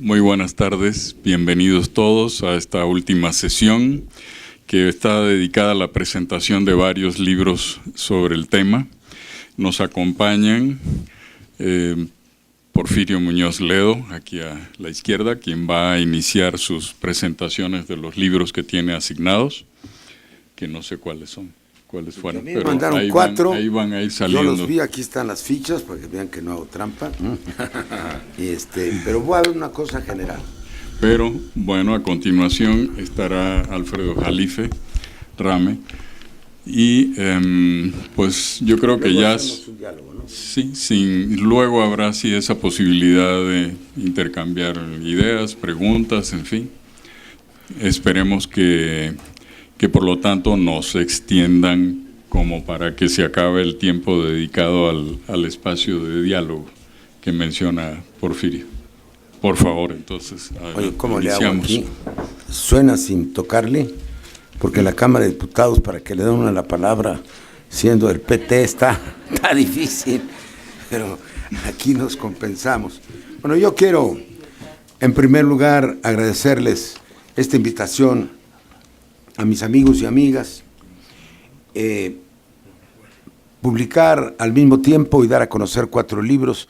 Muy buenas tardes, bienvenidos todos a esta última sesión que está dedicada a la presentación de varios libros sobre el tema. Nos acompañan Porfirio Muñoz Ledo, aquí a la izquierda, quien va a iniciar sus presentaciones de los libros que tiene asignados, que no sé cuáles son, cuáles fueron, pero mandaron ahí van a ir saliendo. Yo los vi, aquí están las fichas, para que vean que no hago trampa. Pero voy a ver una cosa general. Pero, bueno, a continuación estará Alfredo Jalife Rame, y pues yo creo que ya... un diálogo, ¿no? Sí, luego habrá sí esa posibilidad de intercambiar ideas, preguntas, en fin. Esperemos que por lo tanto no se extiendan como para que se acabe el tiempo dedicado al espacio de diálogo que menciona Porfirio. Por favor, entonces, oye, ¿cómo le hago aquí? Suena sin tocarle, porque en la Cámara de Diputados, para que le den una la palabra, siendo el PT, está difícil, pero aquí nos compensamos. Bueno, yo quiero, en primer lugar, agradecerles esta invitación a mis amigos y amigas, publicar al mismo tiempo y dar a conocer 4 libros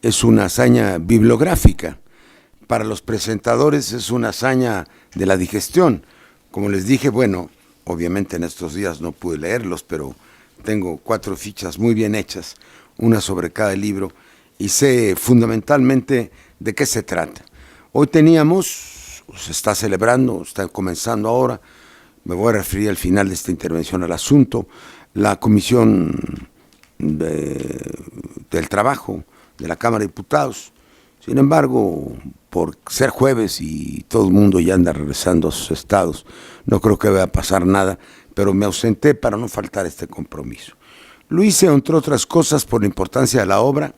es una hazaña bibliográfica. Para los presentadores es una hazaña de la digestión. Como les dije, bueno, obviamente en estos días no pude leerlos, pero tengo 4 fichas muy bien hechas, una sobre cada libro, y sé fundamentalmente de qué se trata. Hoy teníamos, se está celebrando, está comenzando ahora, me voy a referir al final de esta intervención al asunto, la Comisión del Trabajo de la Cámara de Diputados. Sin embargo, por ser jueves y todo el mundo ya anda regresando a sus estados, no creo que vaya a pasar nada, pero me ausenté para no faltar este compromiso. Lo hice, entre otras cosas, por la importancia de la obra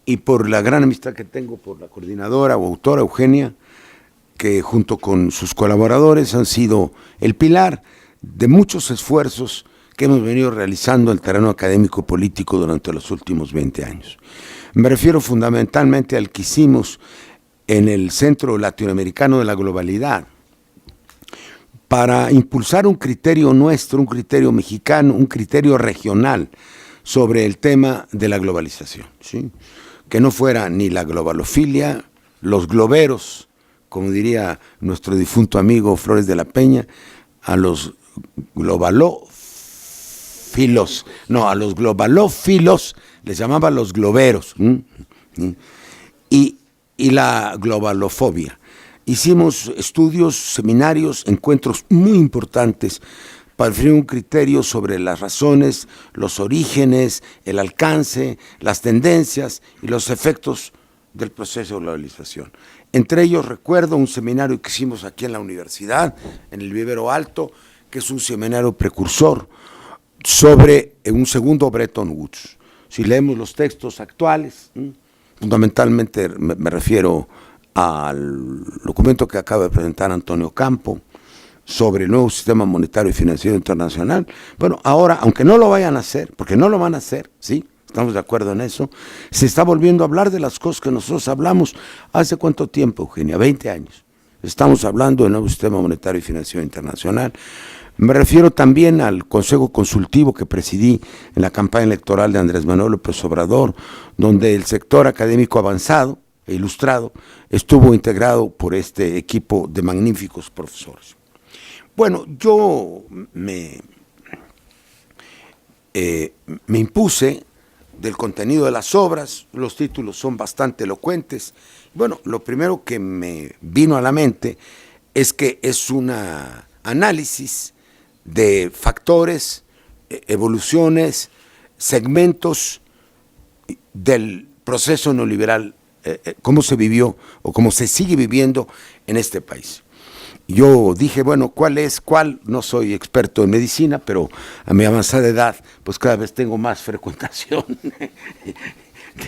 y por la gran amistad que tengo por la coordinadora o autora Eugenia, que junto con sus colaboradores han sido el pilar de muchos esfuerzos que hemos venido realizando en el terreno académico y político durante los últimos 20 años. Me refiero fundamentalmente al que hicimos en el Centro Latinoamericano de la Globalidad, para impulsar un criterio nuestro, un criterio mexicano, un criterio regional sobre el tema de la globalización, ¿sí? Que no fuera ni la globalofilia, los globeros, como diría nuestro difunto amigo Flores de la Peña, a los globalófilos, les llamaba los globeros, y la globalofobia. Hicimos estudios, seminarios, encuentros muy importantes para definir un criterio sobre las razones, los orígenes, el alcance, las tendencias y los efectos del proceso de globalización. Entre ellos recuerdo un seminario que hicimos aquí en la universidad, en el Vivero Alto, que es un seminario precursor sobre un segundo Bretton Woods. Si leemos los textos actuales, fundamentalmente me refiero al documento que acaba de presentar Antonio Campo sobre el nuevo sistema monetario y financiero internacional. Bueno, ahora, aunque no lo vayan a hacer, porque no lo van a hacer, ¿sí? Estamos de acuerdo en eso, se está volviendo a hablar de las cosas que nosotros hablamos hace ¿cuánto tiempo, Eugenia? 20 años. Estamos hablando del nuevo sistema monetario y financiero internacional. Me refiero también al Consejo Consultivo que presidí en la campaña electoral de Andrés Manuel López Obrador, donde el sector académico avanzado e ilustrado estuvo integrado por este equipo de magníficos profesores. Bueno, yo me impuse del contenido de las obras, los títulos son bastante elocuentes. Bueno, lo primero que me vino a la mente es que es un análisis de factores, evoluciones, segmentos del proceso neoliberal, cómo se vivió o cómo se sigue viviendo en este país. Yo dije, bueno, ¿cuál? No soy experto en medicina, pero a mi avanzada edad, pues cada vez tengo más frecuentación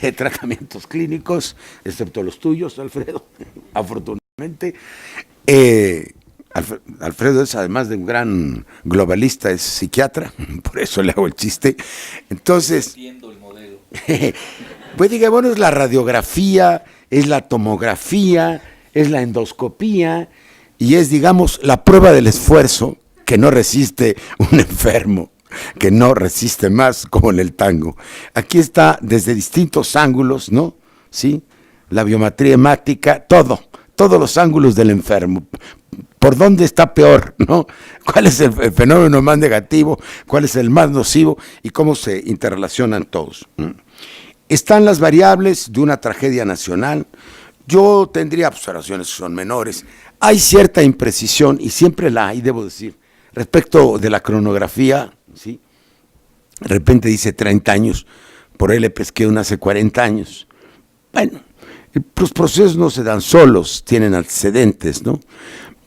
de tratamientos clínicos, excepto los tuyos, Alfredo, afortunadamente. Alfredo es, además de un gran globalista, es psiquiatra, por eso le hago el chiste. Entonces, Entiendo el modelo. pues dije, bueno, es la radiografía, es la tomografía, es la endoscopía y es, digamos, la prueba del esfuerzo que no resiste un enfermo, que no resiste más, como en el tango. Aquí está desde distintos ángulos, ¿no? ¿Sí? La biometría hemática, todos los ángulos del enfermo. ¿Por dónde está peor, no? ¿Cuál es el fenómeno más negativo? ¿Cuál es el más nocivo? Y cómo se interrelacionan todos. Están las variables de una tragedia nacional. Yo tendría observaciones que son menores. Hay cierta imprecisión, y siempre la hay, debo decir, respecto de la cronografía, ¿sí? De repente dice 30 años, por ahí le pesqué una hace 40 años. Bueno, los procesos no se dan solos, tienen antecedentes, ¿no?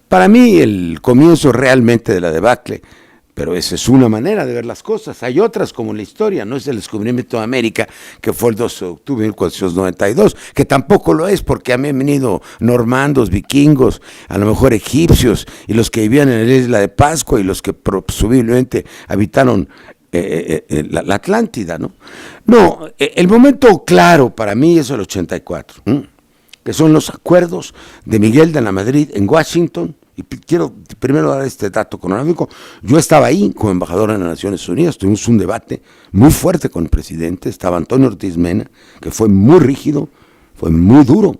Para mí el comienzo realmente de la debacle, pero esa es una manera de ver las cosas. Hay otras como la historia, no es el descubrimiento de América, que fue el 12 de octubre de 1492, que tampoco lo es porque han venido normandos, vikingos, a lo mejor egipcios, y los que vivían en la isla de Pascua y los que presumiblemente habitaron la Atlántida, ¿no? No, el momento claro para mí es el 84, que son los acuerdos de Miguel de la Madrid en Washington. Y quiero primero dar este dato cronológico. Yo estaba ahí como embajador en las Naciones Unidas, tuvimos un debate muy fuerte con el presidente, estaba Antonio Ortiz Mena, que fue muy rígido, fue muy duro,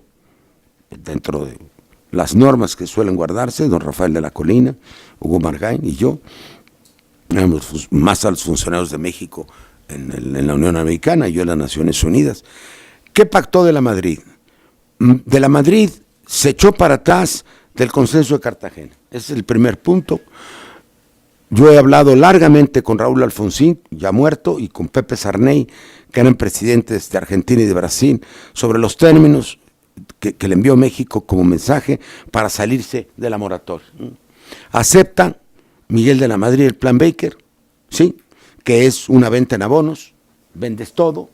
dentro de las normas que suelen guardarse, don Rafael de la Colina, Hugo Margain y yo, éramos más altos funcionarios de México en la Unión Americana y yo en las Naciones Unidas. ¿Qué pactó de la Madrid? De la Madrid se echó para atrás del consenso de Cartagena. Ese es el primer punto. Yo he hablado largamente con Raúl Alfonsín, ya muerto, y con Pepe Sarney, que eran presidentes de Argentina y de Brasil, sobre los términos que le envió México como mensaje para salirse de la moratoria. Acepta Miguel de la Madrid el plan Baker, ¿sí? Que es una venta en abonos, vendes todo,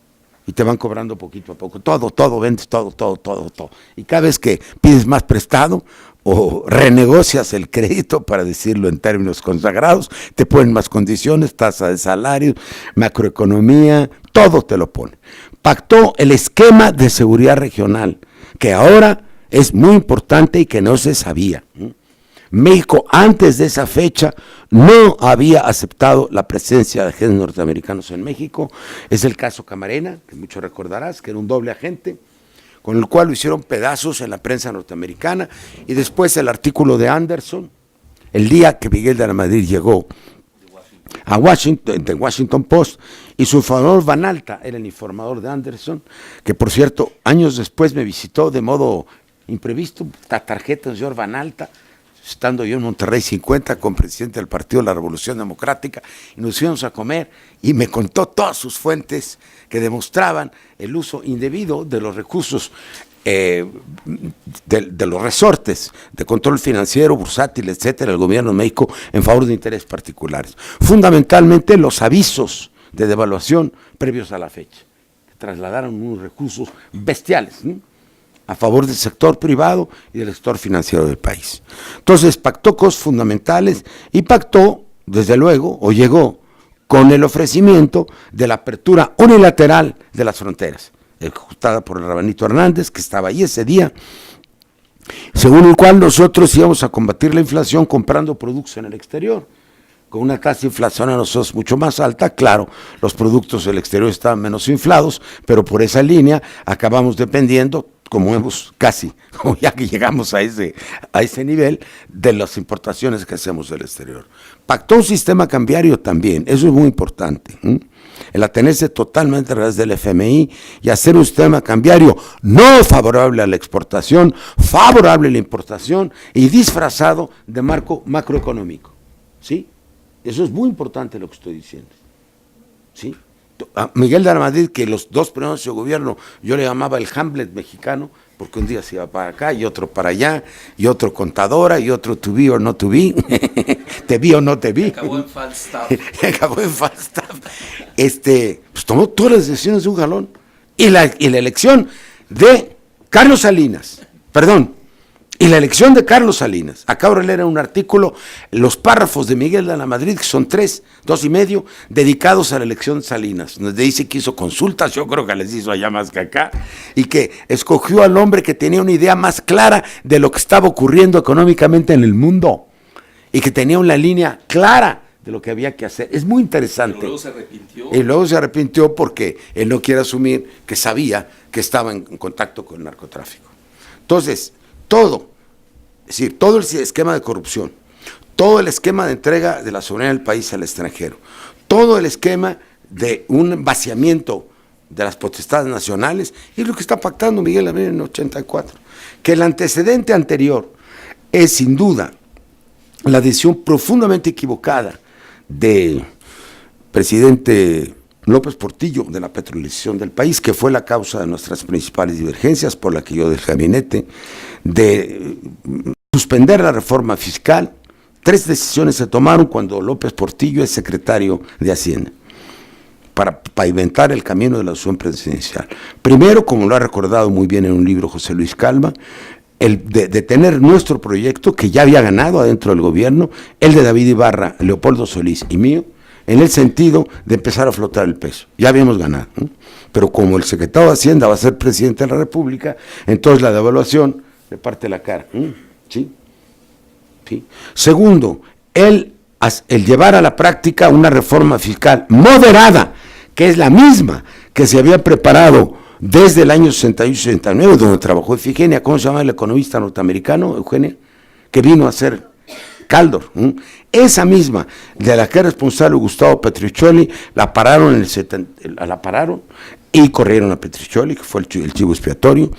y te van cobrando poquito a poco, todo, vendes todo. Y cada vez que pides más prestado o renegocias el crédito, para decirlo en términos consagrados, te ponen más condiciones, tasa de salario, macroeconomía, todo te lo pone. Pactó el esquema de seguridad regional, que ahora es muy importante y que no se sabía. México antes de esa fecha no había aceptado la presencia de agentes norteamericanos en México. Es el caso Camarena, que mucho recordarás, que era un doble agente, con el cual lo hicieron pedazos en la prensa norteamericana, y después el artículo de Anderson, el día que Miguel de la Madrid llegó a Washington, de Washington Post, y su informador Van Alta era el informador de Anderson, que por cierto, años después me visitó de modo imprevisto, la tarjeta del señor Van Alta, estando yo en Monterrey 50 con presidente del Partido de la Revolución Democrática, y nos fuimos a comer y me contó todas sus fuentes que demostraban el uso indebido de los recursos, de los resortes de control financiero, bursátil, etcétera, del gobierno de México en favor de intereses particulares. Fundamentalmente los avisos de devaluación previos a la fecha, que trasladaron unos recursos bestiales, ¿no?, a favor del sector privado y del sector financiero del país. Entonces pactó cosas fundamentales y pactó, desde luego, o llegó con el ofrecimiento de la apertura unilateral de las fronteras, ejecutada por el Rabanito Hernández, que estaba ahí ese día, según el cual nosotros íbamos a combatir la inflación comprando productos en el exterior, con una tasa de inflación a nosotros mucho más alta. Claro, los productos del exterior estaban menos inflados, pero por esa línea acabamos dependiendo, como ya que llegamos a ese nivel, de las importaciones que hacemos del exterior. Pactó un sistema cambiario también, eso es muy importante, el atenerse totalmente a través del FMI y hacer un sistema cambiario no favorable a la exportación, favorable a la importación y disfrazado de marco macroeconómico, ¿sí? Eso es muy importante lo que estoy diciendo, ¿sí? A Miguel de la Madrid, que los dos primeros de su gobierno yo le llamaba el Hamlet mexicano, porque un día se iba para acá y otro para allá, y otro contadora, y otro to be or not to be, te vi o no te vi. Acabó en Falstaff. Acabó en Falstaff. Pues tomó todas las decisiones de un jalón, y la elección de Carlos Salinas, Y la elección de Carlos Salinas, acabo de leer un artículo, los párrafos de Miguel de la Madrid, que son 2 y medio, dedicados a la elección de Salinas, donde dice que hizo consultas, yo creo que les hizo allá más que acá, y que escogió al hombre que tenía una idea más clara de lo que estaba ocurriendo económicamente en el mundo, y que tenía una línea clara de lo que había que hacer. Es muy interesante. Pero luego se arrepintió. Y luego se arrepintió porque él no quiere asumir que sabía que estaba en contacto con el narcotráfico. Entonces, es decir, todo el esquema de corrupción, todo el esquema de entrega de la soberanía del país al extranjero, todo el esquema de un vaciamiento de las potestades nacionales, es lo que está pactando Miguel Amelio en el 84. Que el antecedente anterior es sin duda la decisión profundamente equivocada del presidente López Portillo de la petrolización del país, que fue la causa de nuestras principales divergencias, por la que yo del gabinete, de suspender la reforma fiscal. 3 decisiones se tomaron cuando López Portillo es secretario de Hacienda, para pavimentar el camino de la sucesión presidencial. Primero, como lo ha recordado muy bien en un libro José Luis Calva, el de tener nuestro proyecto, que ya había ganado adentro del gobierno, el de David Ibarra, Leopoldo Solís y mío, en el sentido de empezar a flotar el peso. Ya habíamos ganado, ¿no? Pero como el secretario de Hacienda va a ser presidente de la República, entonces la devaluación le parte la cara. ¿Sí? ¿Sí? Segundo, el llevar a la práctica una reforma fiscal moderada, que es la misma que se había preparado desde el año 68-69, donde trabajó Efigenia, ¿cómo se llama el economista norteamericano, Eugenia? Que vino a ser Caldor. Esa misma, de la que es responsable Gustavo Petricelli, la pararon y corrieron a Petricelli, que fue el chivo expiatorio.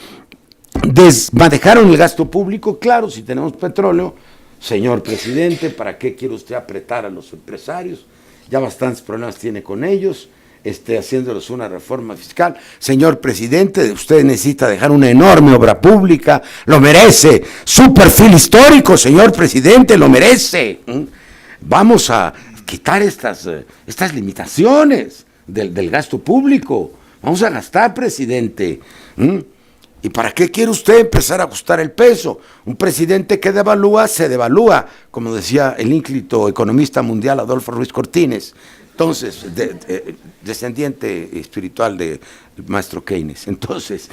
Desmanejaron el gasto público, claro, si tenemos petróleo, señor presidente, ¿para qué quiere usted apretar a los empresarios? Ya bastantes problemas tiene con ellos, haciéndoles una reforma fiscal. Señor presidente, usted necesita dejar una enorme obra pública, lo merece, su perfil histórico, señor presidente, lo merece. Vamos a quitar estas limitaciones del gasto público, vamos a gastar, presidente. ¿Y para qué quiere usted empezar a ajustar el peso? Un presidente que devalúa, se devalúa, como decía el ínclito economista mundial Adolfo Ruiz Cortines, entonces, descendiente espiritual del maestro Keynes. Entonces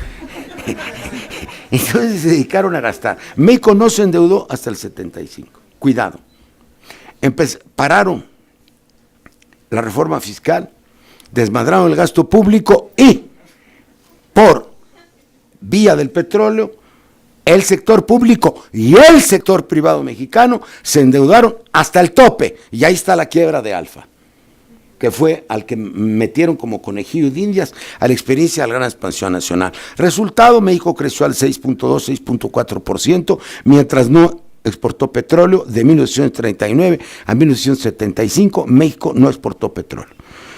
se dedicaron a gastar. México no se endeudó hasta el 75. Cuidado. Pararon la reforma fiscal, desmadraron el gasto público y, por vía del petróleo, el sector público y el sector privado mexicano se endeudaron hasta el tope. Y ahí está la quiebra de Alfa, que fue al que metieron como conejillo de indias a la experiencia de la gran expansión nacional. Resultado, México creció al 6.2, 6.4%, mientras no exportó petróleo. De 1939 a 1975, México no exportó petróleo.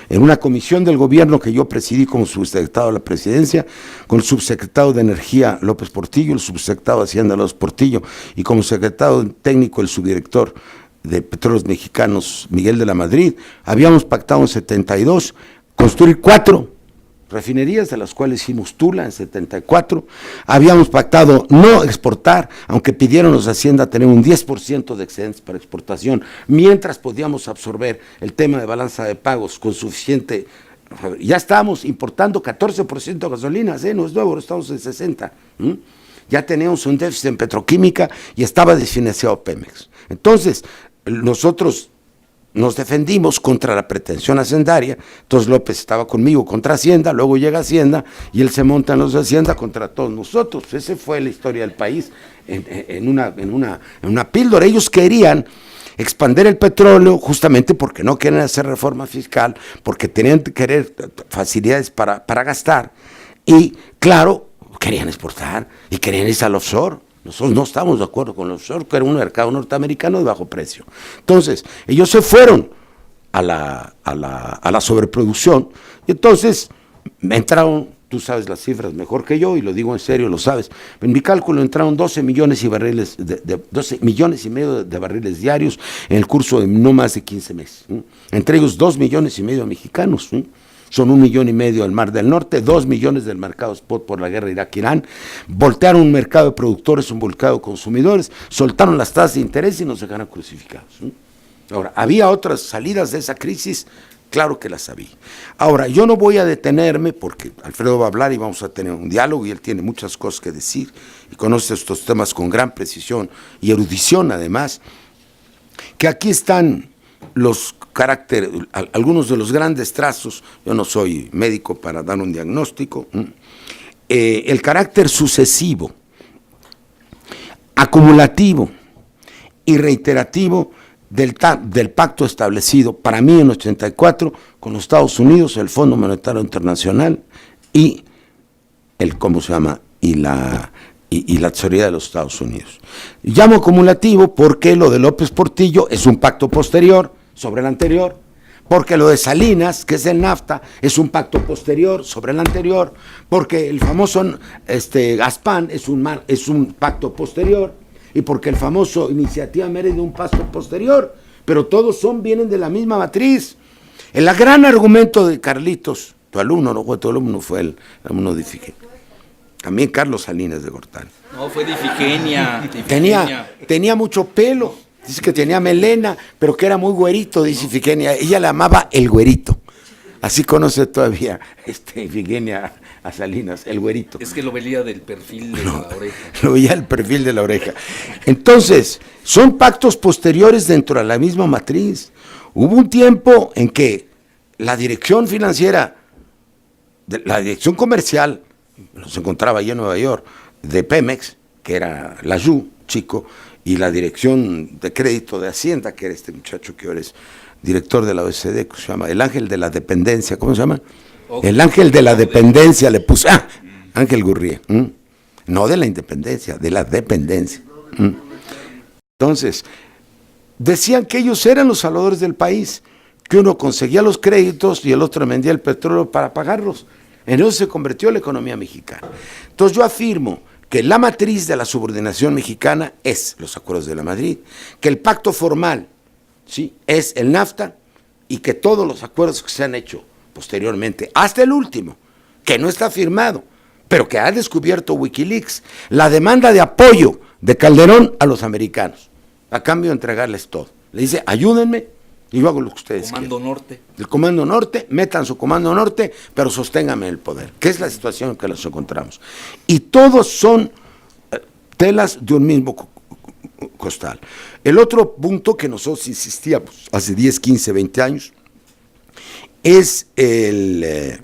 En una comisión del gobierno que yo presidí como subsecretario de la presidencia, con el subsecretario de Energía López Portillo, el subsecretario de Hacienda López Portillo, y como secretario técnico el subdirector de Petróleos Mexicanos, Miguel de la Madrid, habíamos pactado en 72 construir 4 refinerías, de las cuales hicimos Tula en 74, habíamos pactado no exportar, aunque pidieron los Hacienda tener un 10% de excedentes para exportación, mientras podíamos absorber el tema de balanza de pagos con suficiente. Ya estábamos importando 14% de gasolinas, no es nuevo, estamos en 60%. Ya teníamos un déficit en petroquímica y estaba desfinanciado Pemex. Entonces, nosotros nos defendimos contra la pretensión hacendaria. Entonces López estaba conmigo contra Hacienda, luego llega Hacienda y él se monta en los de Hacienda contra todos nosotros. Esa fue la historia del país en una píldora. Ellos querían expandir el petróleo justamente porque no quieren hacer reforma fiscal, porque tenían que querer facilidades para gastar y, claro, querían exportar y querían irse al offshore. Nosotros no estamos de acuerdo con el offshore, que era un mercado norteamericano de bajo precio. Entonces, ellos se fueron a la sobreproducción y entonces entraron, tú sabes las cifras mejor que yo y lo digo en serio, lo sabes. En mi cálculo entraron 12 millones y medio de barriles diarios en el curso de no más de 15 meses. Entre ellos 2,5 millones de mexicanos. son 1,5 millones del Mar del Norte, 2 millones del mercado spot por la guerra Irak-Irán, voltearon un mercado de productores, un mercado de consumidores, soltaron las tasas de interés y nos dejaron crucificados. Ahora, ¿había otras salidas de esa crisis? Claro que las había. Ahora, yo no voy a detenerme porque Alfredo va a hablar y vamos a tener un diálogo y él tiene muchas cosas que decir y conoce estos temas con gran precisión y erudición además, que aquí están algunos de los grandes trazos. Yo no soy médico para dar un diagnóstico. El carácter sucesivo, acumulativo y reiterativo del pacto establecido para mí en 84 con los Estados Unidos, el Fondo Monetario Internacional y la tesorería de los Estados Unidos. Llamo acumulativo porque lo de López Portillo es un pacto posterior sobre el anterior, porque lo de Salinas, que es el NAFTA, es un pacto posterior sobre el anterior, porque el famoso Gaspán es un pacto posterior, y porque el famoso Iniciativa Mérida es un pacto posterior, pero todos vienen de la misma matriz. El gran argumento de Carlitos, tu alumno fue el alumno de Ifigenia. También Carlos Salinas de Gortari. No, fue de Ifigenia. Tenía mucho pelo, dice que tenía melena, pero que era muy güerito, dice Ifigenia. Ella le amaba el güerito. Así conoce todavía Ifigenia a Salinas, el güerito. Es que lo veía del perfil de la oreja. Lo veía el perfil de la oreja. Entonces, son pactos posteriores dentro de la misma matriz. Hubo un tiempo en que la dirección financiera, la dirección comercial, se encontraba allí en Nueva York, de Pemex, que era la Yu, chico, y la dirección de crédito de Hacienda, que era este muchacho que ahora es director de la OECD, que se llama el ángel de la dependencia, ¿cómo se llama? El ángel de la dependencia le puso, Ángel Gurría, no de la independencia, de la dependencia. Entonces, decían que ellos eran los salvadores del país, que uno conseguía los créditos y el otro vendía el petróleo para pagarlos. En eso se convirtió la economía mexicana. Entonces yo afirmo que la matriz de la subordinación mexicana es los acuerdos de la Madrid, que el pacto formal, ¿sí?, es el NAFTA, y que todos los acuerdos que se han hecho posteriormente, hasta el último, que no está firmado, pero que ha descubierto Wikileaks, la demanda de apoyo de Calderón a los americanos, a cambio de entregarles todo. Le dice, ayúdenme, y yo hago lo que ustedes Comando quieran. Norte. El Comando Norte, metan su Comando Norte, pero sosténganme el poder, que es la situación en que nos encontramos. Y todos son telas de un mismo costal. El otro punto que nosotros insistíamos hace 10, 15, 20 años, es el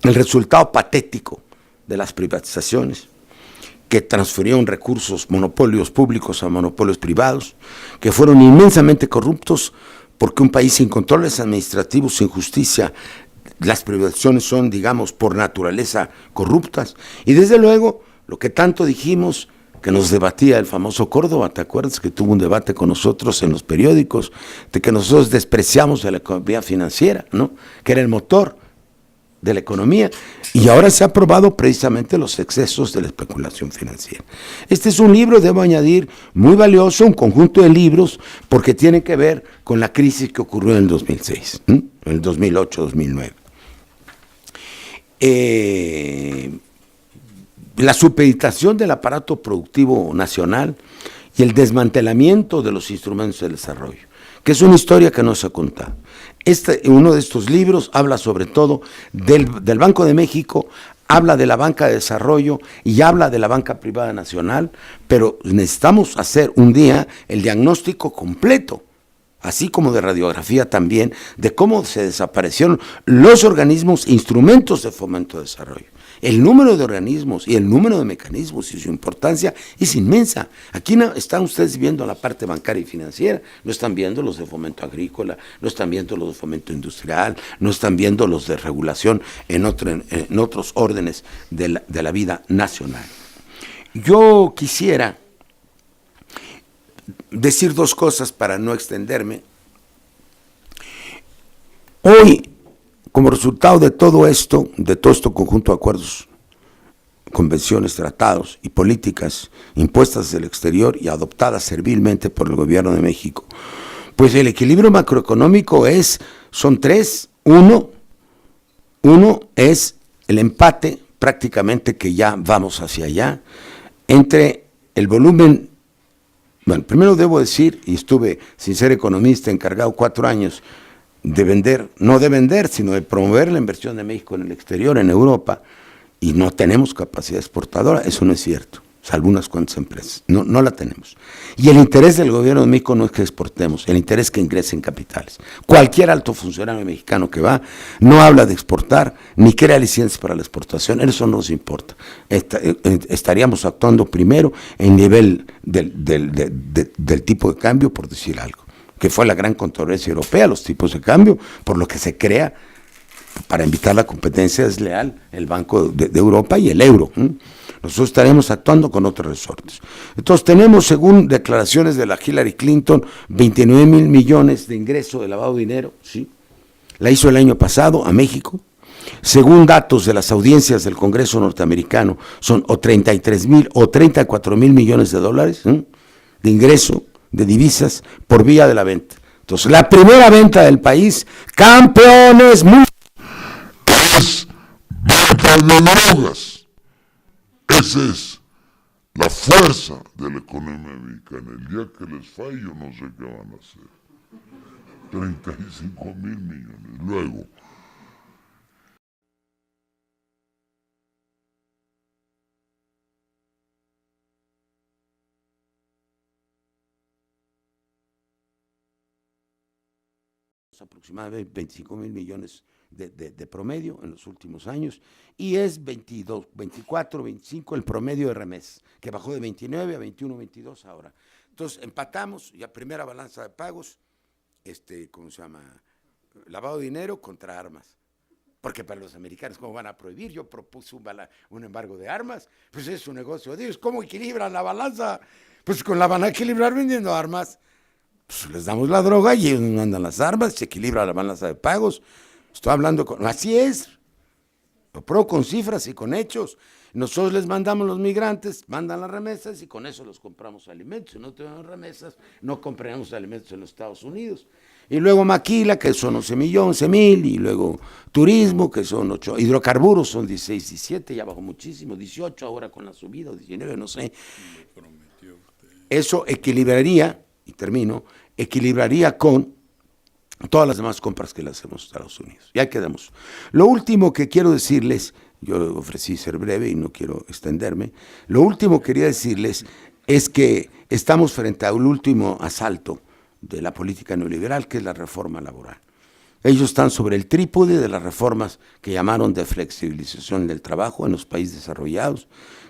resultado patético de las privatizaciones, que transfirieron recursos, monopolios públicos a monopolios privados, que fueron inmensamente corruptos, porque un país sin controles administrativos, sin justicia, las privatizaciones son, digamos, por naturaleza corruptas. Y desde luego, lo que tanto dijimos, que nos debatía el famoso Córdoba, ¿te acuerdas? Que tuvo un debate con nosotros en los periódicos, de que nosotros despreciamos a la economía financiera, ¿no?, que era el motor de la economía, y ahora se ha probado precisamente los excesos de la especulación financiera. Este es un libro, debo añadir, muy valioso, un conjunto de libros, porque tiene que ver con la crisis que ocurrió en el 2006, en el 2008-2009. La supeditación del aparato productivo nacional y el desmantelamiento de los instrumentos de desarrollo, que es una historia que no se ha contado. Uno de estos libros habla sobre todo del Banco de México, habla de la banca de desarrollo y habla de la banca privada nacional, pero necesitamos hacer un día el diagnóstico completo, así como de radiografía también, de cómo se desaparecieron los organismos, instrumentos de fomento de desarrollo. El número de organismos y el número de mecanismos y su importancia es inmensa. Aquí no están ustedes viendo la parte bancaria y financiera, no están viendo los de fomento agrícola, no están viendo los de fomento industrial, no están viendo los de regulación en otros órdenes de la vida nacional. Yo quisiera decir dos cosas para no extenderme. Hoy, como resultado de todo esto conjunto de acuerdos, convenciones, tratados y políticas impuestas desde el exterior y adoptadas servilmente por el gobierno de México, pues el equilibrio macroeconómico son tres. Uno, Uno es el empate, prácticamente que ya vamos hacia allá, entre el volumen. Bueno, primero debo decir, y estuve, sin ser economista, encargado 4 años de vender, no de vender, sino de promover la inversión de México en el exterior, en Europa, y no tenemos capacidad exportadora. Eso no es cierto, salvo unas cuantas empresas, no la tenemos. Y el interés del gobierno de México no es que exportemos, el interés es que ingresen capitales. Cualquier alto funcionario mexicano que va, no habla de exportar, ni crea licencias para la exportación, eso no nos importa. Estaríamos actuando primero en nivel del tipo de cambio, por decir algo, que fue la gran controversia europea, los tipos de cambio, por lo que se crea para evitar la competencia desleal el Banco de Europa y el euro. Nosotros estaremos actuando con otros resortes. Entonces tenemos, según declaraciones de la Hillary Clinton, 29,000 millones de ingreso de lavado de dinero, ¿sí? La hizo el año pasado a México. Según datos de las audiencias del Congreso norteamericano, son o 33,000 o 34,000 millones de dólares de ingreso de divisas por vía de la venta. Entonces, la primera venta del país, campeones, es venta de drogas. Esa es la fuerza de la economía mexicana. El día que les falle, yo no sé qué van a hacer. 35,000 millones. Luego, aproximadamente 25,000 millones de promedio en los últimos años, y es 22, 24, 25 el promedio de remesas, que bajó de 29 a 21, 22 ahora. Entonces empatamos, ya primera balanza de pagos, ¿cómo se llama? Lavado de dinero contra armas. Porque para los americanos, ¿cómo van a prohibir? Yo propuse un embargo de armas, pues es un negocio de ellos. ¿Cómo equilibran la balanza? Pues la van a equilibrar vendiendo armas. Pues les damos la droga y ellos nos mandan las armas, se equilibra la balanza de pagos. Estoy hablando así es. Lo pruebo con cifras y con hechos. Nosotros les mandamos los migrantes, mandan las remesas y con eso los compramos alimentos. Si no tenemos remesas, no compraremos alimentos en los Estados Unidos. Y luego maquila, que son 11,000, y luego turismo, que son 8, hidrocarburos son 16, 17, ya bajó muchísimo, 18 ahora con la subida, 19, no sé. Eso equilibraría, y termino, equilibraría con todas las demás compras que le hacemos a Estados Unidos. Ya quedamos. Lo último que quiero decirles, yo ofrecí ser breve y no quiero extenderme, lo último que quería decirles es que estamos frente al último asalto de la política neoliberal, que es la reforma laboral. Ellos están sobre el trípode de las reformas que llamaron de flexibilización del trabajo en los países desarrollados,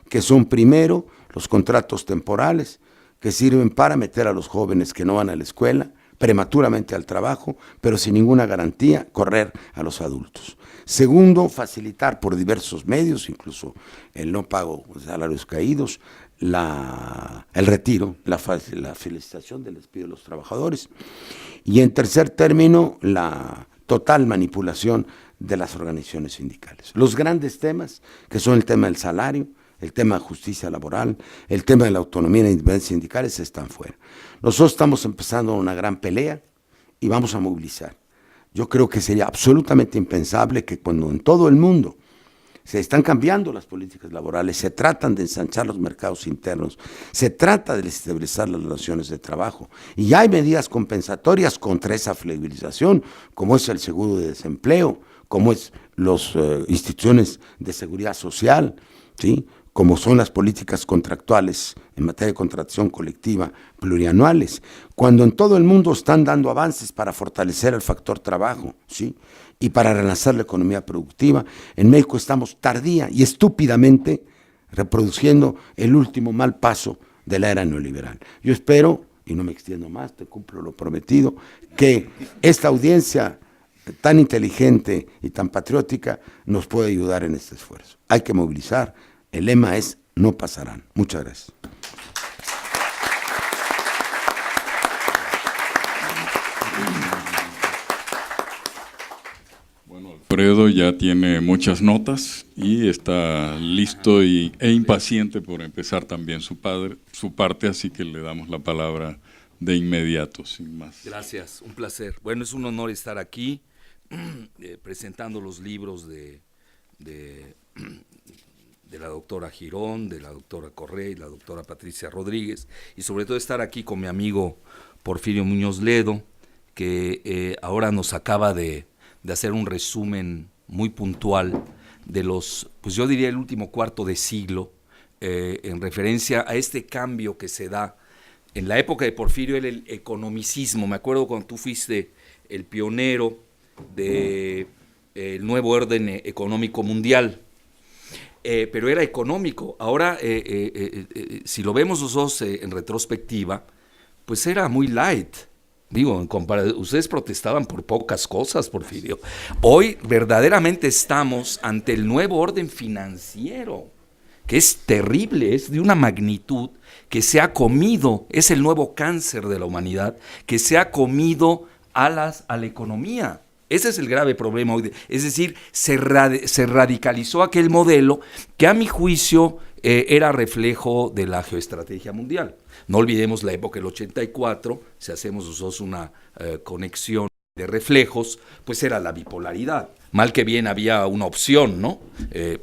que son primero los contratos temporales, que sirven para meter a los jóvenes que no van a la escuela prematuramente al trabajo, pero sin ninguna garantía, correr a los adultos. Segundo, facilitar por diversos medios, incluso el no pago de salarios caídos, el retiro, la felicitación del despido de los trabajadores. Y en tercer término, la total manipulación de las organizaciones sindicales. Los grandes temas, que son el tema del salario, el tema de justicia laboral, el tema de la autonomía y la independencia sindicales, están fuera. Nosotros estamos empezando una gran pelea y vamos a movilizar. Yo creo que sería absolutamente impensable que cuando en todo el mundo se están cambiando las políticas laborales, se tratan de ensanchar los mercados internos, se trata de estabilizar las relaciones de trabajo, y hay medidas compensatorias contra esa flexibilización, como es el seguro de desempleo, como es las instituciones de seguridad social, ¿sí?, como son las políticas contractuales en materia de contratación colectiva plurianuales, cuando en todo el mundo están dando avances para fortalecer el factor trabajo, ¿sí?, y para relanzar la economía productiva. En México estamos tardía y estúpidamente reproduciendo el último mal paso de la era neoliberal. Yo espero, y no me extiendo más, te cumplo lo prometido, que esta audiencia tan inteligente y tan patriótica nos pueda ayudar en este esfuerzo. Hay que movilizar. El lema es: no pasarán. Muchas gracias. Bueno, Alfredo ya tiene muchas notas y está listo e impaciente por empezar también su parte, así que le damos la palabra de inmediato, sin más. Gracias, un placer. Bueno, es un honor estar aquí. presentando los libros de la doctora Girón, de la doctora Correa y la doctora Patricia Rodríguez, y sobre todo estar aquí con mi amigo Porfirio Muñoz Ledo, que ahora nos acaba de hacer un resumen muy puntual de pues yo diría el último cuarto de siglo, en referencia a este cambio que se da. En la época de Porfirio era el economicismo. Me acuerdo cuando tú fuiste el pionero del nuevo orden económico mundial, pero era económico. Ahora, si lo vemos nosotros en retrospectiva, pues era muy light. Digo, ustedes protestaban por pocas cosas, Porfirio. Hoy verdaderamente estamos ante el nuevo orden financiero, que es terrible, es de una magnitud que se ha comido, es el nuevo cáncer de la humanidad, que se ha comido a la economía. Ese es el grave problema hoy. Es decir, se radicalizó aquel modelo que a mi juicio era reflejo de la geoestrategia mundial. No olvidemos la época del 84, si hacemos nosotros una conexión de reflejos, pues era la bipolaridad. Mal que bien había una opción, ¿no?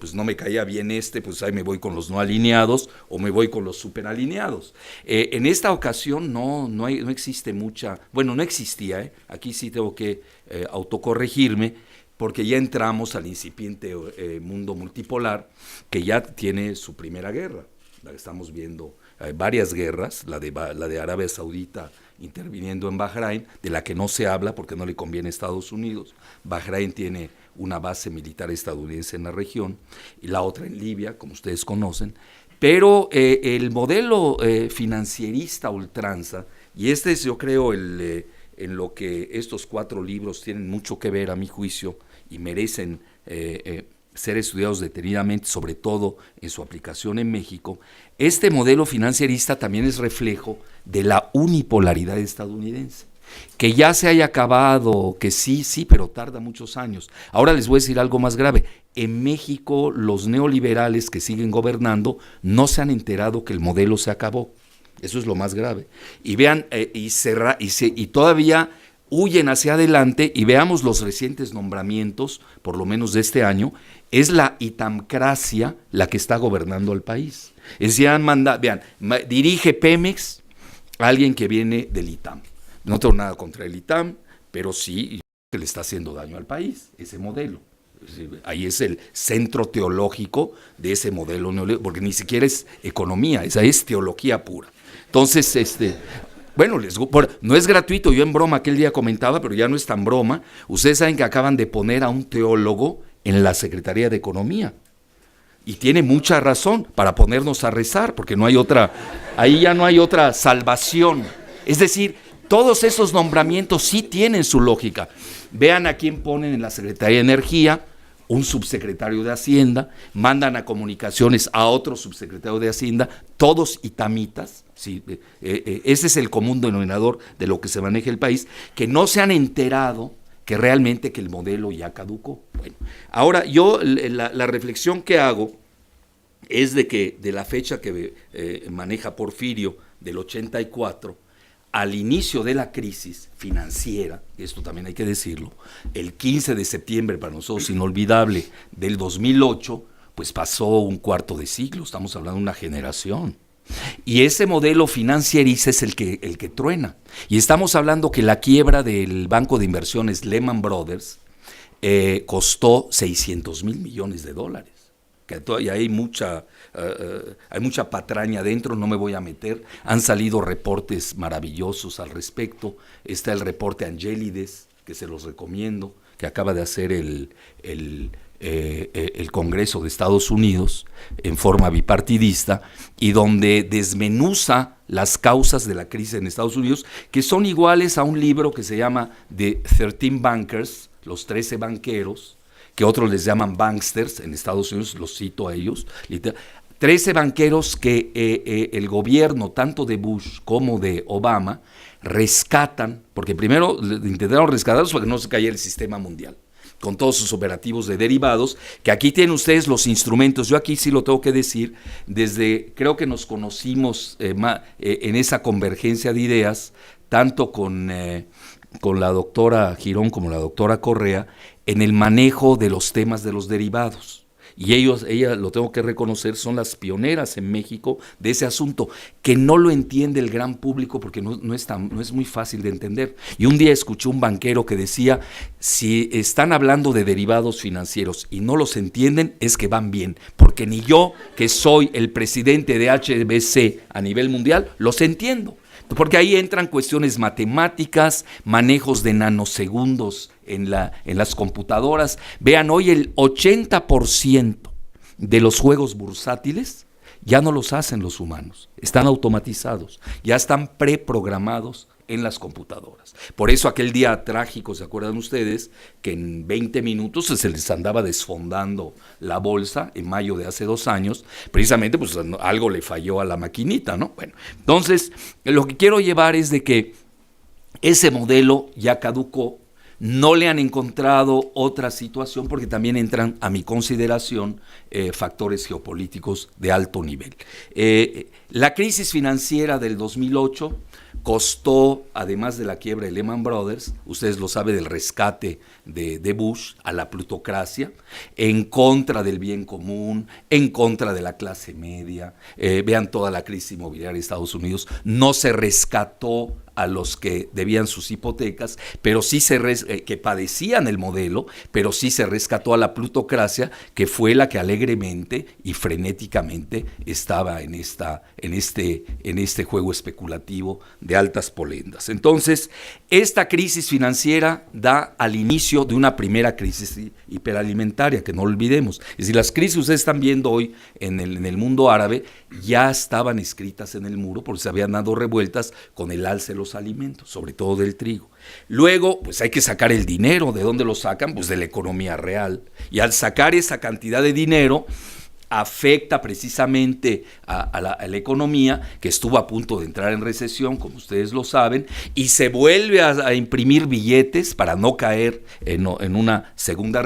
Pues no me caía bien pues ahí me voy con los no alineados o me voy con los superalineados. En esta ocasión no existe mucha, bueno, no existía, aquí sí tengo que autocorregirme, porque ya entramos al incipiente mundo multipolar, que ya tiene su primera guerra, la que estamos viendo, varias guerras, la de Arabia Saudita interviniendo en Bahrein, de la que no se habla porque no le conviene a Estados Unidos. Bahrein tiene una base militar estadounidense en la región, y la otra en Libia, como ustedes conocen, pero el modelo financierista ultranza, y este es, yo creo, en lo que estos 4 libros tienen mucho que ver, a mi juicio, y merecen ser estudiados detenidamente, sobre todo en su aplicación en México. Este modelo financierista también es reflejo de la unipolaridad estadounidense, que ya se haya acabado, que sí, pero tarda muchos años. Ahora les voy a decir algo más grave. En México, los neoliberales que siguen gobernando no se han enterado que el modelo se acabó. Eso es lo más grave. Y vean, y todavía huyen hacia adelante, y veamos los recientes nombramientos, por lo menos de este año. Es la itamcracia la que está gobernando el país. Es decir, vean, dirige Pemex a alguien que viene del ITAM. No tengo nada contra el ITAM, pero sí que le está haciendo daño al país, ese modelo. Ahí es el centro teológico de ese modelo, porque ni siquiera es economía, esa es teología pura. Entonces, bueno, no es gratuito. Yo en broma aquel día comentaba, pero ya no es tan broma. Ustedes saben que acaban de poner a un teólogo en la Secretaría de Economía. Y tiene mucha razón para ponernos a rezar, porque no hay otra, ahí ya no hay otra salvación. Es decir, todos esos nombramientos sí tienen su lógica. Vean a quién ponen en la Secretaría de Energía, un subsecretario de Hacienda, mandan a Comunicaciones a otro subsecretario de Hacienda, todos itamitas. Sí, ese es el común denominador de lo que se maneja el país, que no se han enterado que realmente que el modelo ya caducó. Bueno, ahora yo la reflexión que hago es de que de la fecha que maneja Porfirio, del 84, al inicio de la crisis financiera, esto también hay que decirlo, el 15 de septiembre, para nosotros inolvidable, del 2008, pues pasó un cuarto de siglo, estamos hablando de una generación. Y ese modelo financierista es el que truena. Y estamos hablando que la quiebra del banco de inversiones Lehman Brothers costó $600 mil millones. Que todavía hay mucha patraña dentro, no me voy a meter. Han salido reportes maravillosos al respecto. Está el reporte Angelides, que se los recomiendo, que acaba de hacer el Congreso de Estados Unidos en forma bipartidista, y donde desmenuza las causas de la crisis en Estados Unidos, que son iguales a un libro que se llama The 13 Bankers, los 13 banqueros, que otros les llaman banksters en Estados Unidos, los cito a ellos, 13 banqueros que el gobierno, tanto de Bush como de Obama, rescatan, porque primero intentaron rescatarlos para que no se cayera el sistema mundial, con todos sus operativos de derivados, que aquí tienen ustedes los instrumentos. Yo aquí sí lo tengo que decir, creo que nos conocimos en esa convergencia de ideas, tanto con con la doctora Girón como la doctora Correa en el manejo de los temas de los derivados. Y ellas, lo tengo que reconocer, son las pioneras en México de ese asunto, que no lo entiende el gran público porque no es muy fácil de entender. Y un día escuché un banquero que decía, si están hablando de derivados financieros y no los entienden, es que van bien, porque ni yo, que soy el presidente de HSBC a nivel mundial, los entiendo. Porque ahí entran cuestiones matemáticas, manejos de nanosegundos en las computadoras. Vean, hoy el 80% de los juegos bursátiles ya no los hacen los humanos, están automatizados, ya están preprogramados en las computadoras. Por eso aquel día trágico, ¿se acuerdan ustedes? Que en 20 minutos se les andaba desfondando la bolsa en mayo de hace 2 años, precisamente pues algo le falló a la maquinita, ¿no? Bueno, entonces lo que quiero llevar es de que ese modelo ya caducó, no le han encontrado otra situación porque también entran a mi consideración factores geopolíticos de alto nivel. La crisis financiera del 2008 costó, además de la quiebra de Lehman Brothers, ustedes lo saben, del rescate de Bush a la plutocracia, en contra del bien común, en contra de la clase media. Vean toda la crisis inmobiliaria de Estados Unidos, no se rescató a los que debían sus hipotecas, pero sí que padecían el modelo, pero sí se rescató a la plutocracia, que fue la que alegremente y frenéticamente estaba en este juego especulativo de altas polendas. Entonces, esta crisis financiera da al inicio de una primera crisis hiperalimentaria, que no olvidemos. Es decir, las crisis que ustedes están viendo hoy en el mundo árabe ya estaban escritas en el muro porque se habían dado revueltas con el alza de los alimentos, sobre todo del trigo. Luego, pues hay que sacar el dinero. ¿De dónde lo sacan? Pues de la economía real. Y al sacar esa cantidad de dinero, afecta precisamente a la economía, que estuvo a punto de entrar en recesión, como ustedes lo saben, y se vuelve a imprimir billetes para no caer en una segunda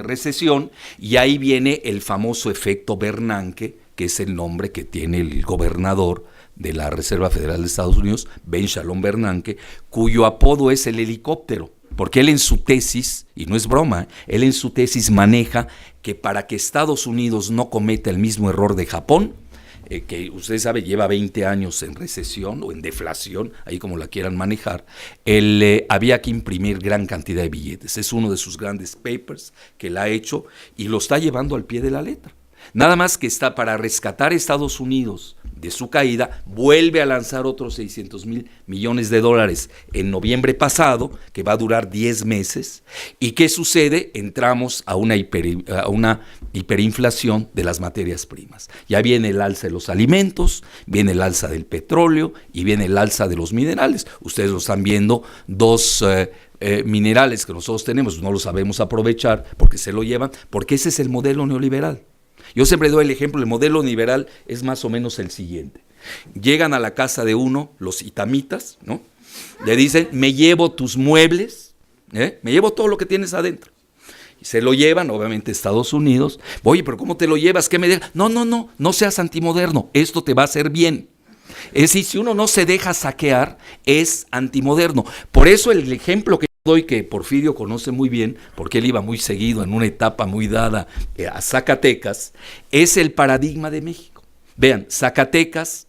recesión, y ahí viene el famoso efecto Bernanke, que es el nombre que tiene el gobernador de la Reserva Federal de Estados Unidos, Ben Shalom Bernanke, cuyo apodo es el helicóptero. Porque él en su tesis, y no es broma, él en su tesis maneja que para que Estados Unidos no cometa el mismo error de Japón, que ustedes saben lleva 20 años en recesión o en deflación, ahí como la quieran manejar, había que imprimir gran cantidad de billetes. Es uno de sus grandes papers que él ha hecho y lo está llevando al pie de la letra. Nada más que está para rescatar a Estados Unidos de su caída, vuelve a lanzar otros $600 millones en noviembre pasado, que va a durar 10 meses. ¿Y qué sucede? Entramos a una hiperinflación de las materias primas. Ya viene el alza de los alimentos, viene el alza del petróleo y viene el alza de los minerales. Ustedes lo están viendo, dos minerales que nosotros tenemos, no lo sabemos aprovechar porque se lo llevan, porque ese es el modelo neoliberal. Yo siempre doy el ejemplo, el modelo liberal es más o menos el siguiente. Llegan a la casa de uno, los itamitas, ¿no? Le dicen, me llevo tus muebles, me llevo todo lo que tienes adentro. Y se lo llevan, obviamente, a Estados Unidos. Oye, pero ¿cómo te lo llevas? ¿Qué me dejas? No seas antimoderno, esto te va a hacer bien. Es decir, si uno no se deja saquear, es antimoderno. Por eso el ejemplo que doy, que Porfirio conoce muy bien, porque él iba muy seguido en una etapa muy dada a Zacatecas, es el paradigma de México. Vean, Zacatecas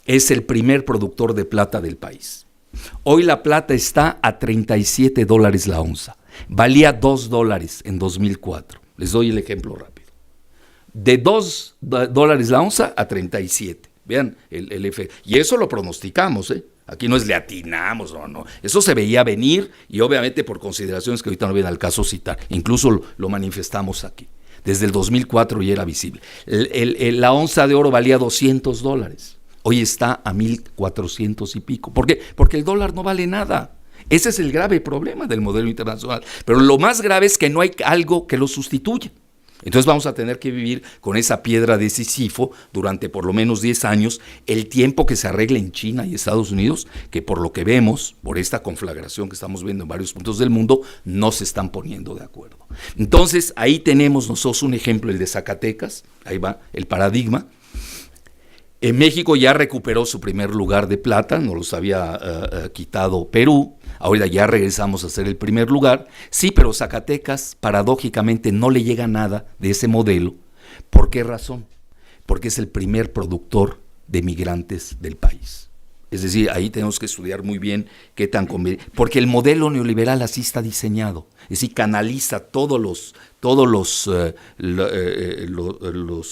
es el primer productor de plata del país. Hoy la plata está a $37 la onza. Valía $2 en 2004. Les doy el ejemplo rápido. De $2 la onza a 37. Vean el efecto. Y eso lo pronosticamos, Aquí no es le atinamos, no. Eso se veía venir y obviamente por consideraciones que ahorita no viene al caso citar. Incluso lo manifestamos aquí. Desde el 2004 ya era visible. La onza de oro valía $200. Hoy está a 1,400 y pico. ¿Por qué? Porque el dólar no vale nada. Ese es el grave problema del modelo internacional. Pero lo más grave es que no hay algo que lo sustituya. Entonces vamos a tener que vivir con esa piedra de Sísifo durante por lo menos 10 años, el tiempo que se arregle en China y Estados Unidos, que por lo que vemos, por esta conflagración que estamos viendo en varios puntos del mundo, no se están poniendo de acuerdo. Entonces ahí tenemos nosotros un ejemplo, el de Zacatecas, ahí va el paradigma. En México ya recuperó su primer lugar de plata, nos los había quitado Perú, ahora ya regresamos a ser el primer lugar. Sí, pero Zacatecas paradójicamente no le llega nada de ese modelo. ¿Por qué razón? Porque es el primer productor de migrantes del país. Es decir, ahí tenemos que estudiar muy bien qué tan conveniente, porque el modelo neoliberal así está diseñado, es decir, canaliza todos los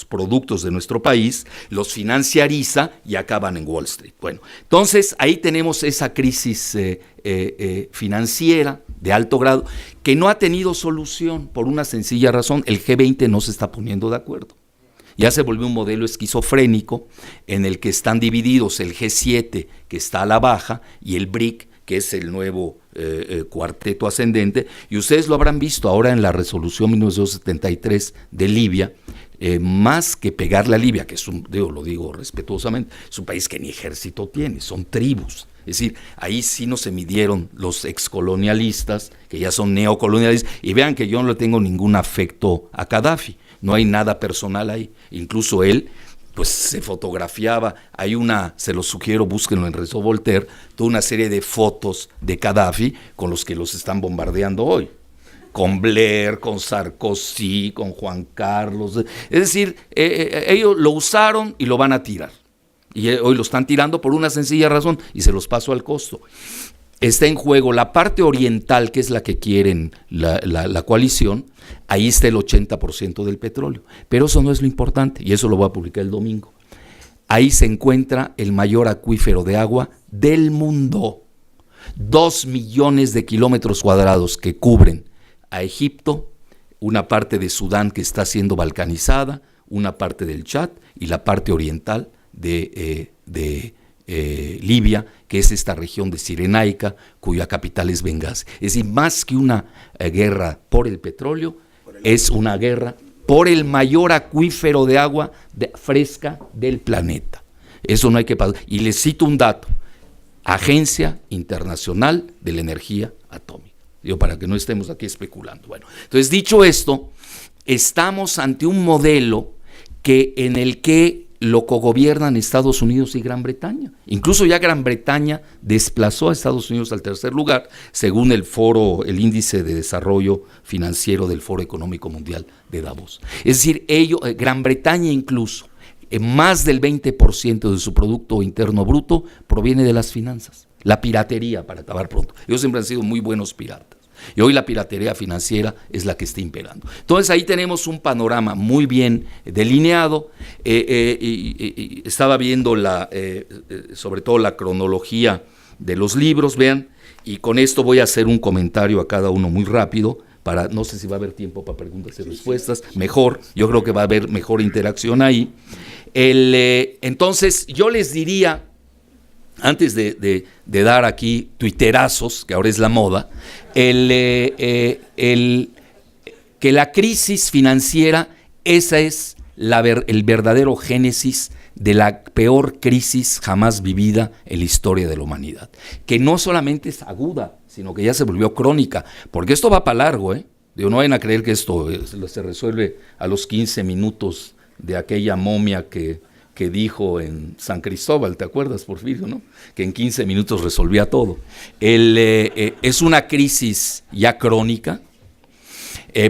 productos de nuestro país, los financiariza y acaban en Wall Street. Bueno, entonces ahí tenemos esa crisis financiera de alto grado que no ha tenido solución por una sencilla razón: el G20 no se está poniendo de acuerdo. Ya se volvió un modelo esquizofrénico en el que están divididos el G7, que está a la baja, y el BRIC, que es el nuevo cuarteto ascendente, y ustedes lo habrán visto ahora en la resolución 1973 de Libia. Más que pegarle a Libia, que es lo digo respetuosamente, es un país que ni ejército tiene, son tribus. Es decir, ahí sí no se midieron los excolonialistas, que ya son neocolonialistas, y vean que yo no le tengo ningún afecto a Gaddafi. No hay nada personal ahí. Incluso él, pues se fotografiaba. Hay se los sugiero, búsquenlo en Rezo Voltaire, toda una serie de fotos de Gaddafi con los que los están bombardeando hoy. Con Blair, con Sarkozy, con Juan Carlos. Es decir, ellos lo usaron y lo van a tirar. Y hoy lo están tirando por una sencilla razón, y se los paso al costo. Está en juego la parte oriental, que es la que quieren la coalición. Ahí está el 80% del petróleo, pero eso no es lo importante, y eso lo voy a publicar el domingo. Ahí se encuentra el mayor acuífero de agua del mundo, 2 millones de kilómetros cuadrados que cubren a Egipto, una parte de Sudán que está siendo balcanizada, una parte del Chad y la parte oriental de Libia, que es esta región de Cirenaica, cuya capital es Benghazi. Es decir, más que una guerra por el petróleo, es una guerra por el mayor acuífero de agua fresca del planeta. Eso no hay que pasar. Y les cito un dato: Agencia Internacional de la Energía Atómica. Digo, para que no estemos aquí especulando. Bueno, entonces, dicho esto, estamos ante un modelo en el que lo cogobiernan Estados Unidos y Gran Bretaña. Incluso ya Gran Bretaña desplazó a Estados Unidos al tercer lugar, según el índice de desarrollo financiero del Foro Económico Mundial de Davos. Es decir, Gran Bretaña incluso, más del 20% de su Producto Interno Bruto proviene de las finanzas. La piratería, para acabar pronto. Ellos siempre han sido muy buenos piratas. Y hoy la piratería financiera es la que está imperando. Entonces ahí tenemos un panorama muy bien delineado. Y estaba viendo sobre todo la cronología de los libros, vean, y con esto voy a hacer un comentario a cada uno muy rápido, no sé si va a haber tiempo para preguntas y respuestas, mejor, yo creo que va a haber mejor interacción ahí. Entonces yo les diría, antes de dar aquí tuiterazos, que ahora es la moda, que la crisis financiera, esa es el verdadero génesis de la peor crisis jamás vivida en la historia de la humanidad, que no solamente es aguda, sino que ya se volvió crónica, porque esto va para largo, Digo, no vayan a creer que esto se resuelve a los 15 minutos de aquella momia que dijo en San Cristóbal, ¿te acuerdas, Porfirio, no? Que en 15 minutos resolvía todo. Es una crisis ya crónica,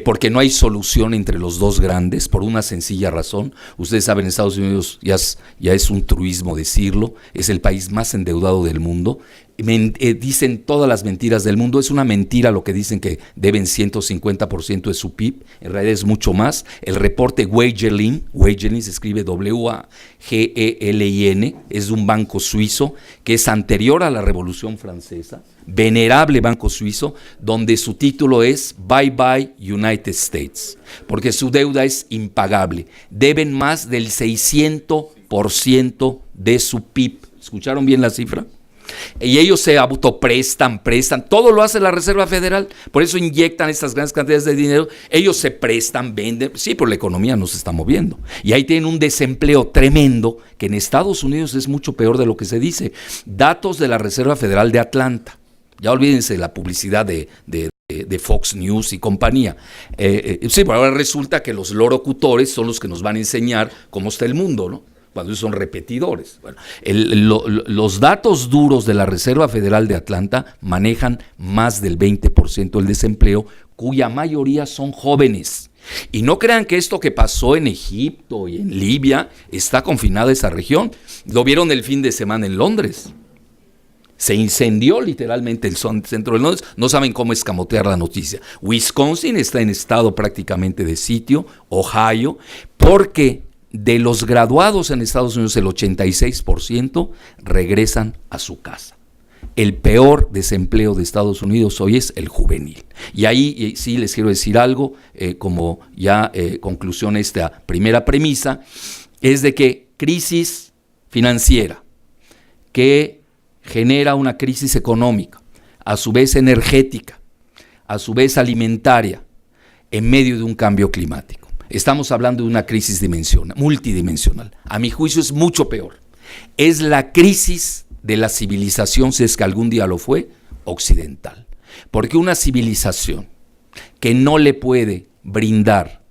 porque no hay solución entre los dos grandes, por una sencilla razón. Ustedes saben, Estados Unidos ya es un truismo decirlo, es el país más endeudado del mundo. Dicen todas las mentiras del mundo. Es una mentira lo que dicen que deben 150% de su PIB, en realidad es mucho más. El reporte Wagelin se escribe WAGELIN, es de un banco suizo que es anterior a la Revolución Francesa, venerable banco suizo, donde su título es Bye Bye United States, porque su deuda es impagable, deben más del 600% de su PIB. ¿Escucharon bien la cifra? Y ellos se autoprestan, todo lo hace la Reserva Federal, por eso inyectan estas grandes cantidades de dinero. Ellos se prestan, venden, sí, pero la economía no se está moviendo, y ahí tienen un desempleo tremendo, que en Estados Unidos es mucho peor de lo que se dice. Datos de la Reserva Federal de Atlanta, ya olvídense de la publicidad de Fox News y compañía. Sí, pero ahora resulta que los lorocutores son los que nos van a enseñar cómo está el mundo, ¿no? cuando son repetidores. Bueno, los datos duros de la Reserva Federal de Atlanta manejan más del 20% del desempleo, cuya mayoría son jóvenes. Y no crean que esto que pasó en Egipto y en Libia está confinado a esa región. Lo vieron el fin de semana en Londres. Se incendió literalmente el centro de Londres. No saben cómo escamotear la noticia. Wisconsin está en estado prácticamente de sitio, Ohio, porque de los graduados en Estados Unidos el 86% regresan a su casa. El peor desempleo de Estados Unidos hoy es el juvenil. Y ahí sí les quiero decir algo, como ya conclusión a esta primera premisa, es de que crisis financiera que genera una crisis económica, a su vez energética, a su vez alimentaria, en medio de un cambio climático. Estamos hablando de una crisis multidimensional. A mi juicio es mucho peor. Es la crisis de la civilización, si es que algún día lo fue, occidental. Porque una civilización que no le puede brindar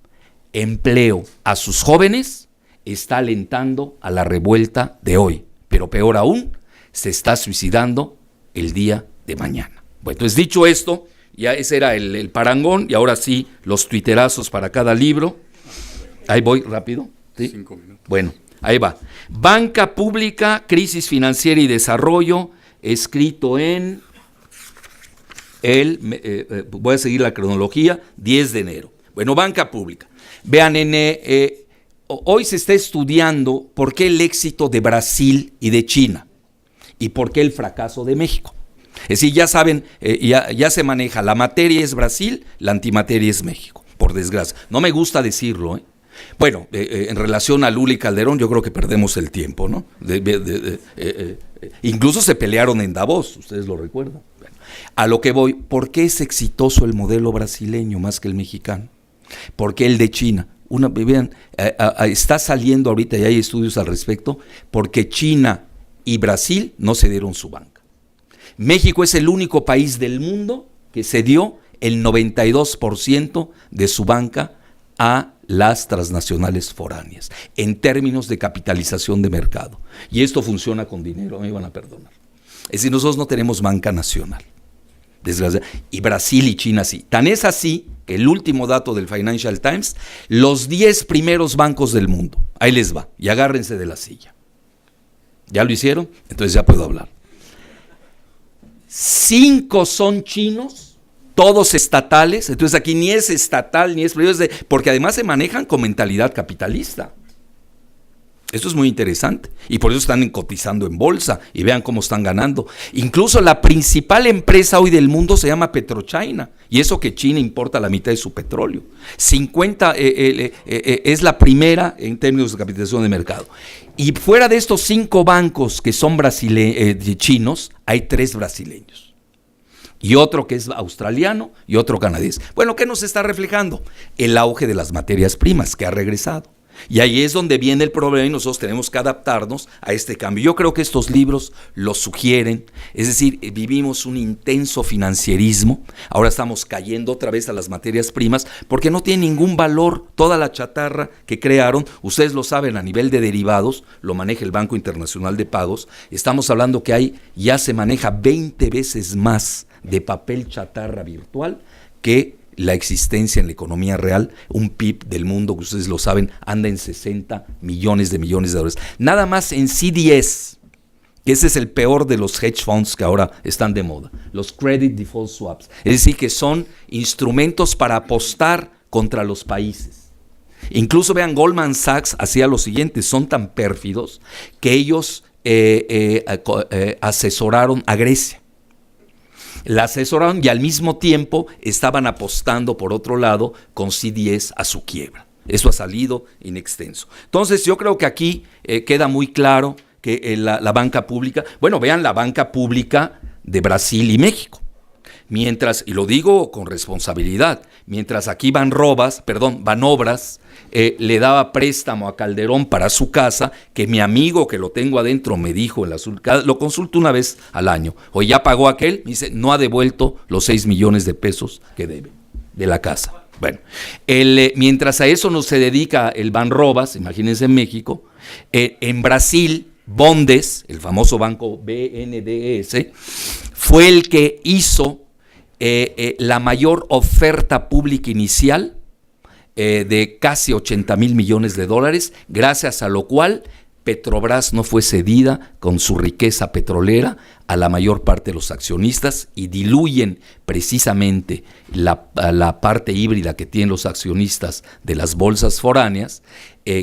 empleo a sus jóvenes está alentando a la revuelta de hoy. Pero peor aún, se está suicidando el día de mañana. Bueno, entonces dicho esto, ya ese era el parangón, y ahora sí, los tuiterazos para cada libro. Ahí voy, rápido. ¿Sí? 5 minutos. Bueno, ahí va. Banca Pública, Crisis Financiera y Desarrollo, escrito en voy a seguir la cronología, 10 de enero. Bueno, Banca Pública. Vean, hoy se está estudiando por qué el éxito de Brasil y de China y por qué el fracaso de México. Es decir, ya saben, ya se maneja, la materia es Brasil, la antimateria es México, por desgracia. No me gusta decirlo, ¿eh? Bueno, en relación a Lula y Calderón, yo creo que perdemos el tiempo, ¿no? Incluso se pelearon en Davos, ustedes lo recuerdan. Bueno, a lo que voy, ¿por qué es exitoso el modelo brasileño más que el mexicano? ¿Por qué el de China? Vean, está saliendo ahorita, y hay estudios al respecto, porque China y Brasil no cedieron su banca. México es el único país del mundo que cedió el 92% de su banca a las transnacionales foráneas, en términos de capitalización de mercado. Y esto funciona con dinero, me van a perdonar. Es decir, nosotros no tenemos banca nacional, desgraciadamente, y Brasil y China sí. Tan es así que el último dato del Financial Times, los 10 primeros bancos del mundo, ahí les va, y agárrense de la silla. ¿Ya lo hicieron? Entonces ya puedo hablar. 5 son chinos, todos estatales. Entonces aquí ni es estatal ni es privado, porque además se manejan con mentalidad capitalista. Esto es muy interesante y por eso están cotizando en bolsa y vean cómo están ganando. Incluso la principal empresa hoy del mundo se llama PetroChina, y eso que China importa la mitad de su petróleo. 50 es la primera en términos de capitalización de mercado. Y fuera de estos 5 bancos que son chinos, hay 3 brasileños. Y otro que es australiano y otro canadiense. Bueno, ¿qué nos está reflejando? El auge de las materias primas que ha regresado. Y ahí es donde viene el problema y nosotros tenemos que adaptarnos a este cambio. Yo creo que estos libros lo sugieren, es decir, vivimos un intenso financierismo, ahora estamos cayendo otra vez a las materias primas porque no tiene ningún valor toda la chatarra que crearon. Ustedes lo saben, a nivel de derivados, lo maneja el Banco Internacional de Pagos, estamos hablando que ya se maneja 20 veces más de papel chatarra virtual que la existencia en la economía real. Un PIB del mundo, que ustedes lo saben, anda en 60 millones de dólares. Nada más en CDS, que ese es el peor de los hedge funds que ahora están de moda, los Credit Default Swaps. Es decir, que son instrumentos para apostar contra los países. Incluso vean, Goldman Sachs hacía lo siguiente, son tan pérfidos que ellos asesoraron a Grecia. La asesoraron y al mismo tiempo estaban apostando por otro lado con CDS a su quiebra. Eso ha salido in extenso. Entonces yo creo que aquí queda muy claro que la banca pública, bueno, vean la banca pública de Brasil y México. Mientras, y lo digo con responsabilidad, mientras aquí Banobras le daba préstamo a Calderón para su casa, que mi amigo que lo tengo adentro me dijo, lo consulto una vez al año, ya pagó aquel, me dice, no ha devuelto los 6 millones de pesos que debe de la casa. Bueno, mientras a eso no se dedica el Banrobas, imagínense en México, en Brasil, Bondes, el famoso banco BNDES, fue el que hizo la mayor oferta pública inicial de casi 80,000 millones de dólares, gracias a lo cual Petrobras no fue cedida con su riqueza petrolera a la mayor parte de los accionistas y diluyen precisamente la parte híbrida que tienen los accionistas de las bolsas foráneas,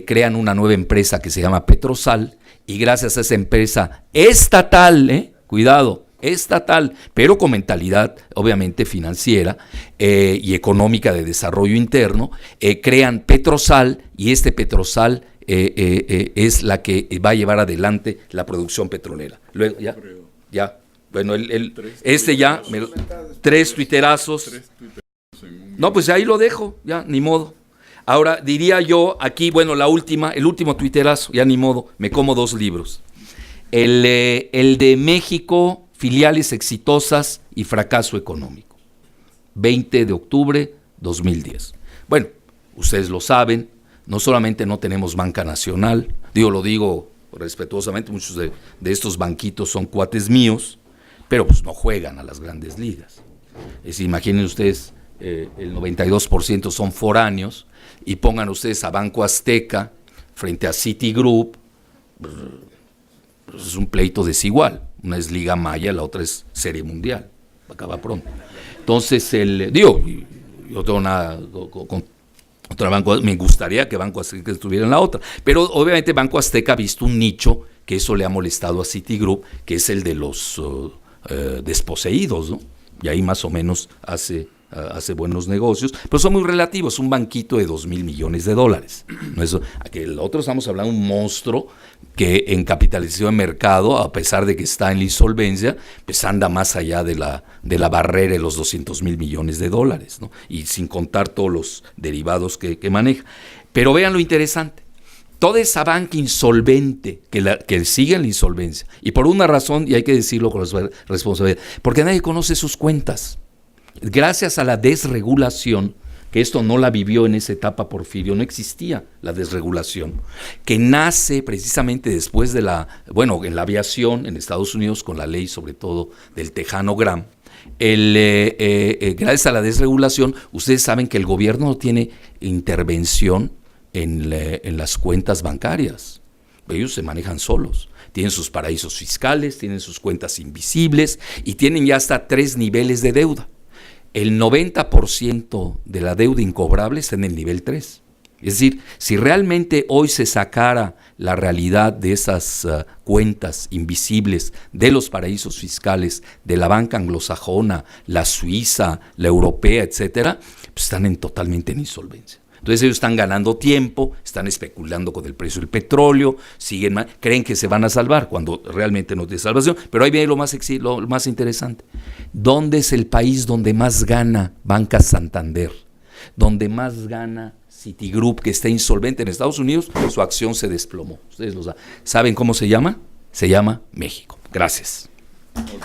crean una nueva empresa que se llama Petrosal y gracias a esa empresa estatal, cuidado, estatal, pero con mentalidad obviamente financiera y económica de desarrollo interno, crean Petrosal y este Petrosal es la que va a llevar adelante la producción petrolera. Luego, ya. Bueno, tres tuiterazos. No, pues ahí lo dejo, ya, ni modo. Ahora, diría yo, aquí, bueno, el último tuiterazo, ya ni modo, me como 2 libros. El de México, filiales exitosas y fracaso económico. 20 de octubre 2010. Bueno, ustedes lo saben, no solamente no tenemos banca nacional, lo digo respetuosamente, muchos de estos banquitos son cuates míos, pero pues no juegan a las grandes ligas. Imaginen ustedes, el 92% son foráneos, y pongan ustedes a Banco Azteca frente a Citigroup, pues es un pleito desigual. Una es Liga Maya, la otra es Serie Mundial, acaba pronto. Entonces, yo tengo nada contra Banco, me gustaría que Banco Azteca estuviera en la otra, pero obviamente Banco Azteca ha visto un nicho que eso le ha molestado a Citigroup, que es el de los desposeídos, ¿no? Y ahí más o menos hace buenos negocios, pero son muy relativos, un banquito de 2,000 millones de dólares. ¿No? Que el otro estamos hablando de un monstruo que en capitalización de mercado, a pesar de que está en la insolvencia, pues anda más allá de la barrera de los 200,000 millones de dólares, ¿no? Y sin contar todos los derivados que maneja. Pero vean lo interesante. Toda esa banca insolvente que sigue en la insolvencia, y por una razón, y hay que decirlo con responsabilidad, porque nadie conoce sus cuentas. Gracias a la desregulación, que esto no la vivió en esa etapa Porfirio, no existía la desregulación, que nace precisamente después en la aviación en Estados Unidos con la ley sobre todo del Tejano Graham. Gracias a la desregulación, ustedes saben que el gobierno no tiene intervención en las cuentas bancarias. Ellos se manejan solos, tienen sus paraísos fiscales, tienen sus cuentas invisibles y tienen ya hasta 3 niveles de deuda. El 90% de la deuda incobrable está en el nivel 3. Es decir, si realmente hoy se sacara la realidad de esas cuentas invisibles de los paraísos fiscales de la banca anglosajona, la suiza, la europea, etcétera, pues están totalmente en insolvencia. Entonces ellos están ganando tiempo, están especulando con el precio del petróleo, creen que se van a salvar cuando realmente no tiene salvación. Pero ahí viene lo más interesante. ¿Dónde es el país donde más gana Banca Santander? Donde más gana Citigroup, que está insolvente en Estados Unidos, su acción se desplomó. Ustedes lo saben. ¿Saben cómo se llama? Se llama México. Gracias. Okay.